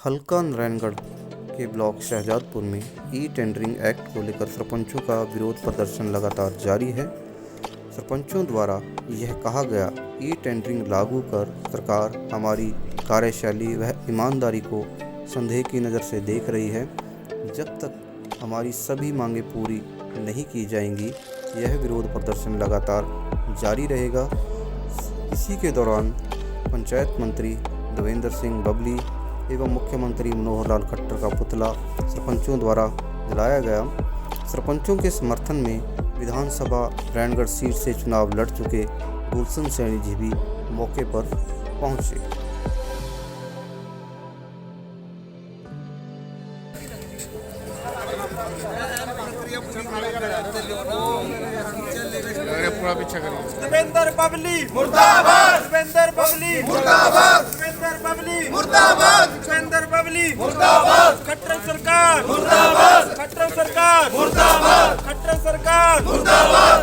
हल्का नारायणगढ़ के ब्लॉक शहजादपुर में ई टेंडरिंग एक्ट को लेकर सरपंचों का विरोध प्रदर्शन लगातार जारी है। सरपंचों द्वारा यह कहा गया, ई टेंडरिंग लागू कर सरकार हमारी कार्यशैली व ईमानदारी को संदेह की नज़र से देख रही है। जब तक हमारी सभी मांगें पूरी नहीं की जाएंगी, यह विरोध प्रदर्शन लगातार जारी रहेगा। इसी के दौरान पंचायत मंत्री देवेंद्र सिंह बबली एवं मुख्यमंत्री मनोहर लाल खट्टर का पुतला सरपंचों द्वारा जलाया गया। सरपंचों के समर्थन में विधानसभा नारायणगढ़ सीट से चुनाव लड़ चुके गुलशन सैनी जी भी मौके पर पहुंचे। पूरा पीछा करिए। देवेंद्र बबली मुर्दाबाद, देवेंद्र बबली मुर्दाबाद, देवेंद्र बबली मुर्दाबाद, देवेंद्र बबली मुर्दाबाद, खट्टर सरकार मुर्दाबाद, खट्टर सरकार मुर्दाबाद, खट्टर सरकार मुर्दाबाद।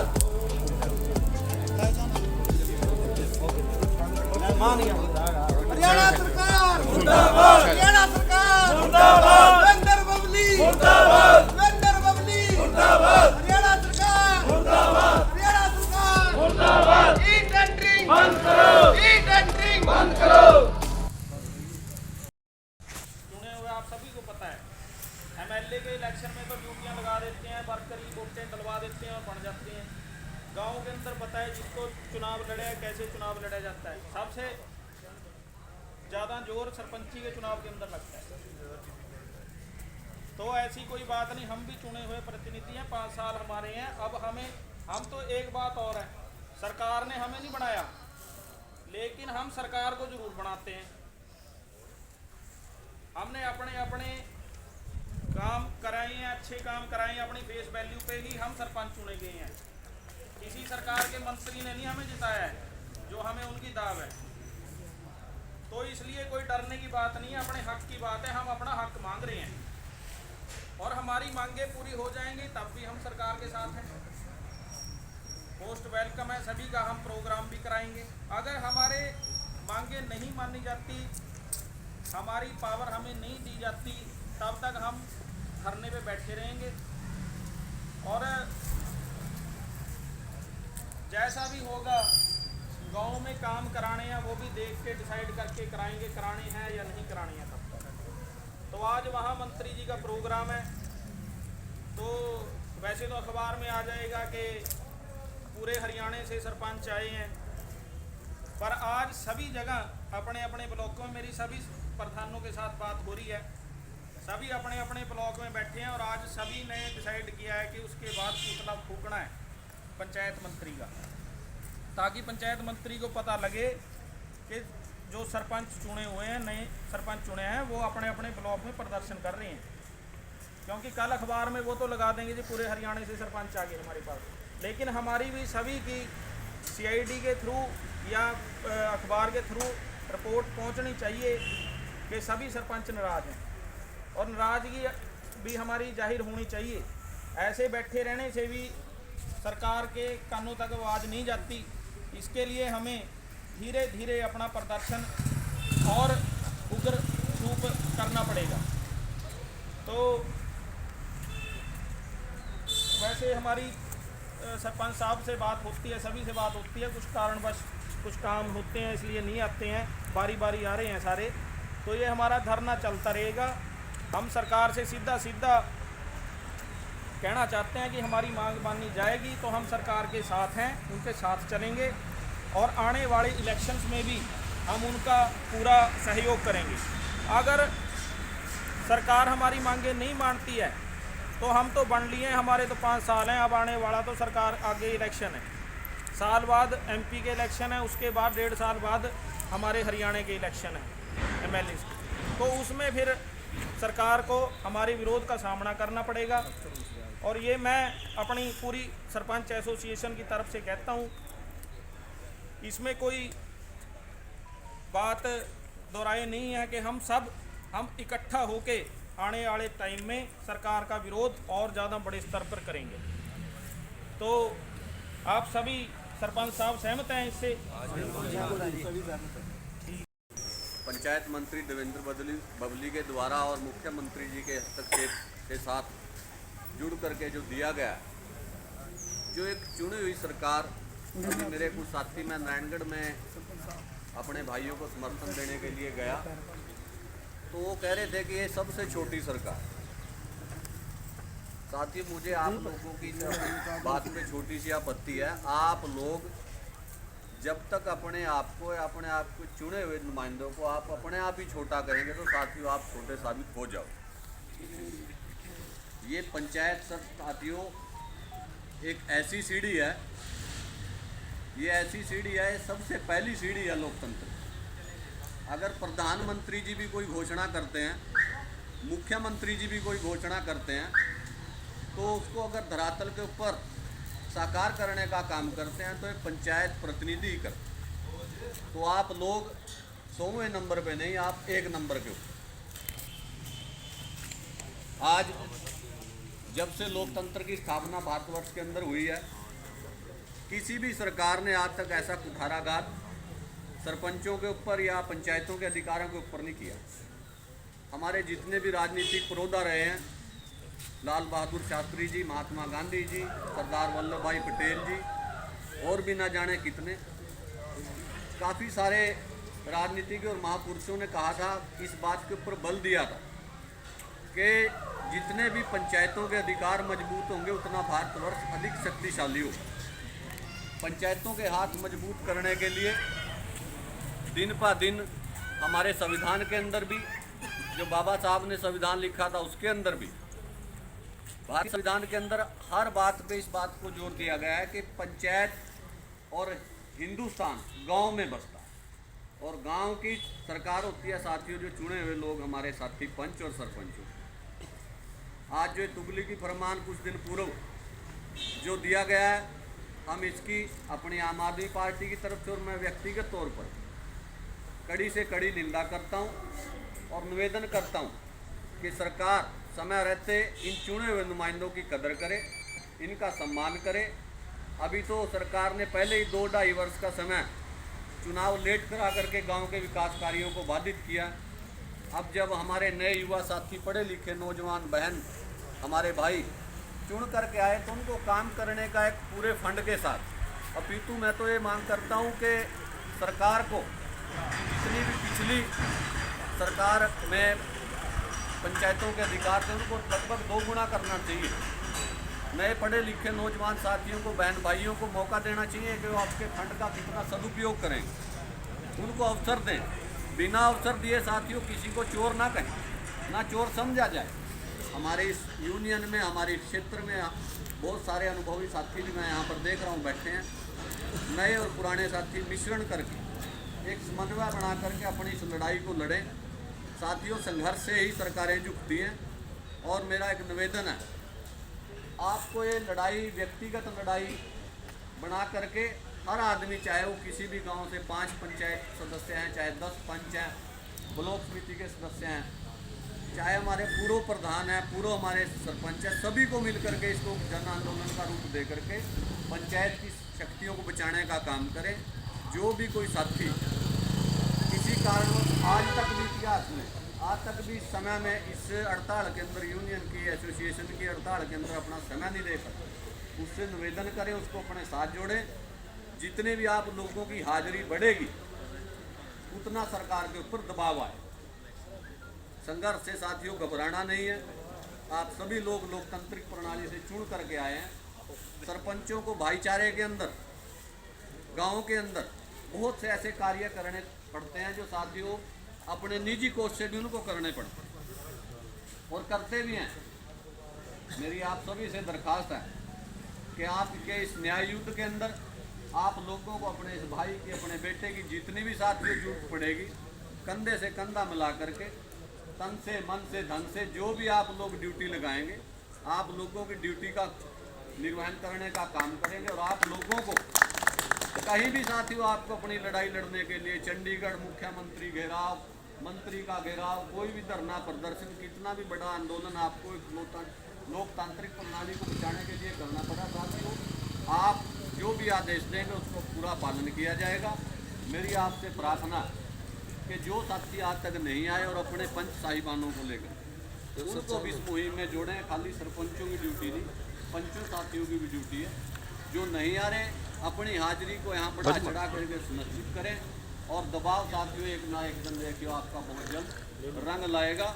हरियाणा सरकार मुर्दाबाद, हरियाणा सरकार मुर्दाबाद, देवेंद्र बबली मुर्दाबाद, देवेंद्र बबली मुर्दाबाद, हरियाणा सरकार मुर्दाबाद, हरियाणा सरकार मुर्दाबाद। ई टेंडरिंग बंद करो, ई टेंडरिंग बंद करो। चुने हुए आप सभी को पता है, एमएलए के इलेक्शन में तो ड्यूटियां लगा देते हैं, वर्करी वोटें डलवा देते हैं और बन जाते हैं। गाँव के अंदर पता है जिसको चुनाव लड़े कैसे चुनाव लड़ा जाता है। सबसे ज़्यादा जोर सरपंची के चुनाव के अंदर लगता है। तो ऐसी कोई बात नहीं, हम भी चुने हुए प्रतिनिधि हैं, 5 साल हमारे हैं। अब हम तो एक बात और है, सरकार ने हमें नहीं बनाया, लेकिन हम सरकार को जरूर बनाते हैं। हमने अपने अपने काम कराए हैं, अच्छे काम कराए हैं, अपनी फेस वैल्यू पे ही हम सरपंच चुने गए हैं। किसी सरकार के मंत्री ने नहीं हमें जिताया है, जो हमें उनकी दाव है। तो इसलिए कोई डरने की बात नहीं है, अपने हक की बात है। हम अपना हक मांग रहे हैं और हमारी मांगें पूरी हो जाएंगी, तब भी हम सरकार के साथ हैं। मोस्ट वेलकम है सभी का, हम प्रोग्राम भी कराएंगे। अगर हमारे मांगें नहीं मानी जाती, हमारी पावर हमें नहीं दी जाती, तब तक हम धरने पे बैठे रहेंगे। और जैसा भी होगा, गांव में काम कराने हैं वो भी देख के डिसाइड करके कराएंगे, कराने हैं या नहीं कराने हैं। तब तक तो आज वहाँ मंत्री जी का प्रोग्राम है, तो वैसे तो अखबार में आ जाएगा कि पूरे हरियाणा से सरपंच आए हैं, पर आज सभी जगह अपने अपने ब्लॉकों में मेरी सभी प्रधानों के साथ बात हो रही है। सभी अपने अपने ब्लॉक में बैठे हैं और आज सभी ने डिसाइड किया है कि उसके बाद पुतला फूकना है पंचायत मंत्री का, ताकि पंचायत मंत्री को पता लगे कि जो सरपंच चुने हुए हैं, नए सरपंच चुने हैं, वो अपने अपने ब्लॉक में प्रदर्शन कर रहे हैं। क्योंकि कल अखबार में वो तो लगा देंगे जी पूरे हरियाणा से सरपंच आ गए हमारे पास, लेकिन हमारी भी सभी की सीआईडी के थ्रू या अखबार के थ्रू रिपोर्ट पहुंचनी चाहिए कि सभी सरपंच नाराज़ हैं, और नाराज़गी भी हमारी जाहिर होनी चाहिए। ऐसे बैठे रहने से भी सरकार के कानों तक आवाज़ नहीं जाती। इसके लिए हमें धीरे धीरे अपना प्रदर्शन और उग्र रूप करना पड़ेगा। तो वैसे हमारी सरपंच साहब से बात होती है, सभी से बात होती है, कुछ कारणवश कुछ काम होते हैं इसलिए नहीं आते हैं, बारी बारी आ रहे हैं सारे। तो ये हमारा धरना चलता रहेगा। हम सरकार से सीधा सीधा कहना चाहते हैं कि हमारी मांग मानी जाएगी तो हम सरकार के साथ हैं, उनके साथ चलेंगे और आने वाले इलेक्शंस में भी हम उनका पूरा सहयोग करेंगे। अगर सरकार हमारी मांगें नहीं मानती है तो हम तो बन लिए हैं, हमारे तो 5 साल हैं। अब आने वाला तो सरकार आगे इलेक्शन है, साल बाद एमपी के इलेक्शन है, उसके बाद 1.5 साल बाद हमारे हरियाणा के इलेक्शन है एमएलए के। तो उसमें फिर सरकार को हमारे विरोध का सामना करना पड़ेगा। और ये मैं अपनी पूरी सरपंच एसोसिएशन की तरफ से कहता हूँ, इसमें कोई बात दोहराए नहीं है कि हम इकट्ठा होके आने वाले टाइम में सरकार का विरोध और ज़्यादा बड़े स्तर पर करेंगे। तो आप सभी सरपंच साहब सहमत हैं इससे? पंचायत मंत्री देवेंद्र बबली के द्वारा और मुख्यमंत्री जी के हस्तक्षेप के साथ जुड़ करके जो दिया गया, जो एक चुनी हुई सरकार, अभी मेरे कुछ साथी, मैं नारायणगढ़ में अपने भाइयों को समर्थन देने के लिए गया तो वो कह रहे थे कि ये सबसे छोटी सरकार। साथियों, मुझे आप लोगों की बात में छोटी सी आपत्ति है। आप लोग जब तक अपने आप को चुने हुए नुमाइंदों को आप अपने आप ही छोटा कहेंगे तो साथियों आप छोटे साबित हो जाओ। ये पंचायत साथियों एक ऐसी सीढ़ी है, ये ऐसी सीढ़ी है, सबसे पहली सीढ़ी है लोकतंत्र। अगर प्रधानमंत्री जी भी कोई घोषणा करते हैं, मुख्यमंत्री जी भी कोई घोषणा करते हैं, तो उसको अगर धरातल के ऊपर साकार करने का काम करते हैं तो एक पंचायत प्रतिनिधि ही करते। तो आप लोग 100वें नंबर पे नहीं, आप 1 नंबर के ऊपर। आज जब से लोकतंत्र की स्थापना भारतवर्ष के अंदर हुई है, किसी भी सरकार ने आज तक ऐसा कुठाराघात सरपंचों के ऊपर या पंचायतों के अधिकारों के ऊपर नहीं किया। हमारे जितने भी राजनीतिक पुरोधा रहे हैं, लाल बहादुर शास्त्री जी, महात्मा गांधी जी, सरदार वल्लभ भाई पटेल जी और भी ना जाने कितने, काफ़ी सारे राजनीतिक और महापुरुषों ने कहा था, इस बात के ऊपर बल दिया था कि जितने भी पंचायतों के अधिकार मजबूत होंगे उतना भारतवर्ष अधिक शक्तिशाली हो। पंचायतों के हाथ मजबूत करने के लिए दिन प दिन हमारे संविधान के अंदर भी, जो बाबा साहब ने संविधान लिखा था उसके अंदर भी, भारतीय संविधान के अंदर हर बात पे इस बात को जोर दिया गया है कि पंचायत और हिंदुस्तान गांव में बसता है और गांव की सरकार होती है साथियों जो चुने हुए लोग, हमारे साथी पंच और सरपंच। आज जो तुगली की फरमान कुछ दिन पूर्व जो दिया गया है, हम इसकी अपनी आम आदमी पार्टी की तरफ से और मैं व्यक्तिगत तौर पर कड़ी से कड़ी निंदा करता हूं और निवेदन करता हूं कि सरकार समय रहते इन चुने हुए नुमाइंदों की कदर करे, इनका सम्मान करे। अभी तो सरकार ने पहले ही 2-2.5 वर्ष का समय चुनाव लेट करा करके गांव के विकास कार्यों को बाधित किया। अब जब हमारे नए युवा साथी, पढ़े लिखे नौजवान बहन, हमारे भाई चुन करके आए तो उनको काम करने का एक पूरे फंड के साथ, अपितु मैं तो ये मांग करता हूँ कि सरकार को जितनी भी पिछली सरकार में पंचायतों के अधिकार थे उनको लगभग 2 गुना करना चाहिए। नए पढ़े लिखे नौजवान साथियों को, बहन भाइयों को मौका देना चाहिए कि वो आपके फंड का कितना सदुपयोग करें, उनको अवसर दें। बिना अवसर दिए साथियों किसी को चोर ना कहें, ना चोर समझा जाए। हमारे इस यूनियन में, हमारे क्षेत्र में बहुत सारे अनुभवी साथी भी मैं यहाँ पर देख रहा हूँ बैठे हैं, नए और पुराने साथी मिश्रण करके एक समन्वय बना करके अपनी इस लड़ाई को लड़ें। साथियों, संघर्ष से ही सरकारें झुकती हैं और मेरा एक निवेदन है, आपको ये लड़ाई व्यक्तिगत लड़ाई बना करके हर आदमी, चाहे वो किसी भी गांव से 5 पंचायत सदस्य हैं, चाहे 10 पंच हैं, ब्लॉक समिति के सदस्य हैं, चाहे हमारे पूर्व प्रधान हैं, पूर्व हमारे सरपंच हैं, सभी को मिल करके इसको जन आंदोलन का रूप दे करके पंचायत की शक्तियों को बचाने का काम करें। जो भी कोई साथी किसी कारण आज तक भी इतिहास में, आज तक भी इस समय में, इस हड़ताल के अंदर, यूनियन की एसोसिएशन की हड़ताल के अंदर अपना समय नहीं दे सकते, उससे निवेदन करें, उसको अपने साथ जोड़ें। जितने भी आप लोगों की हाजिरी बढ़ेगी उतना सरकार के ऊपर दबाव आए। संघर्ष से साथियों घबराना नहीं है। आप सभी लोग लोकतांत्रिक प्रणाली से चुन करके आए हैं। सरपंचों को भाईचारे के अंदर, गाँव के अंदर बहुत से ऐसे कार्य करने पड़ते हैं जो साथियों अपने निजी कोष से भी उनको करने पड़ते हैं और करते भी हैं। मेरी आप सभी से दरखास्त है कि आपके इस न्याय युद्ध के अंदर आप लोगों को अपने इस भाई की, अपने बेटे की जितनी भी साथियों जरूरत पड़ेगी, कंधे से कंधा मिला करके, तन से, मन से, धन से, जो भी आप लोग ड्यूटी लगाएंगे, आप लोगों की ड्यूटी का निर्वहन करने का काम करेंगे। और आप लोगों को कहीं भी साथियों आपको अपनी लड़ाई लड़ने के लिए चंडीगढ़ मुख्यमंत्री घेराव, मंत्री का घेराव, कोई भी धरना प्रदर्शन, कितना भी बड़ा आंदोलन आपको लोकतांत्रिक प्रणाली को बचाने के लिए करना पड़ा, साथियों आप जो भी आदेश देंगे उसको पूरा पालन किया जाएगा। मेरी आपसे प्रार्थना कि जो साथी आज तक नहीं आए और अपने पंच साहिबानों को लेकर उनको भी इस मुहिम में जोड़ें। खाली सरपंचों की ड्यूटी नहीं, पंचों साथियों की भी ड्यूटी है। जो नहीं आ रहे अपनी हाजिरी को यहाँ बढ़ा चढ़ा करके सुनिश्चित करें और दबाव साथियों एक ना एक दिन देखियो आपका बहुत जल्द रंग लाएगा।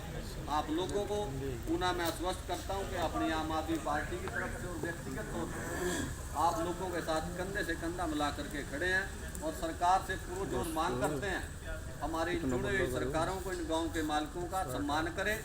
आप लोगों को पुनः मैं आश्वस्त करता हूँ कि अपनी आम आदमी पार्टी की तरफ से और व्यक्तिगत तौर पर आप लोगों के साथ कंधे से कंधा मिला करके खड़े हैं और सरकार से पुरजोर मांग करते हैं हमारी जुड़ी हुई सरकारों को इन गाँव के मालिकों का सम्मान करें